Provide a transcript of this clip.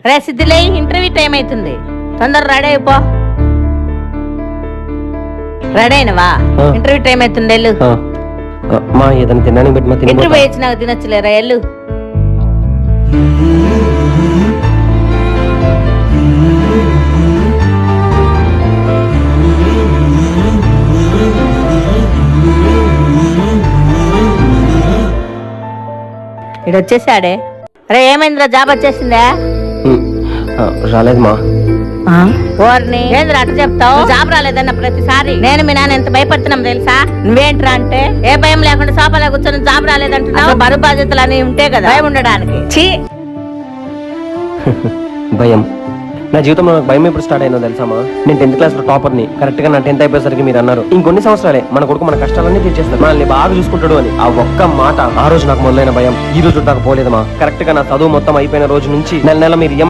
రే సిద్ధిలే, interview time అవుతుంది, తొందర ready అయిపో. రెడీ అయినవా? ఇంటర్వ్యూ టైం అవుతుంది, వెళ్ళు. మా ఏదైనా తినడానికి పెట్టి మా ఇంటర్వ్యూ ఇచ్చినాక తినొచ్చులేరా, వెళ్ళు. ఇడు వచ్చేసాడే. రే ఏమైందిరా, జాబ్ వచ్చేసిందా? రాలేదు మా. ఓర్ని ఏంద్రా అట్లా చెప్తావు? జాబ్ రాలేదన్న ప్రతిసారి నేను మీ నాన్న ఎంత భయపడుతున్నాం తెలుసా? నువ్వేంట్రా అంటే ఏ భయం లేకుండా సోఫాలో కూర్చొని జాబ్ రాలేదంటున్నావు. బరువు బాధ్యతలు అని ఉంటే కదా భయం ఉండడానికి. ఛీ, భయం నా జీవితంలో నాకు భయం ఎప్పుడు స్టార్ట్ అయిందో తెలుసామా? నేను 10th క్లాస్ లో టాపర్ని. కరెక్ట్ గా నా 10th అయిపోయేసరికి మీరు అన్నారు ఇంకొన్ని సంవత్సరాలే మన కొడుకు మన కష్టాలన్నీ తీర్చేస్తాడు, మనల్ని బాగా చూసుకుంటాడు అని. ఆ ఒక్క మాట ఆ రోజు నాకు మొదలైన భయం ఈ రోజు దాకా పోలేదమ్మా. కరెక్ట్ గా నా చదువు మొత్తం అయిపోయిన రోజు నుంచి నెల నెల మీరు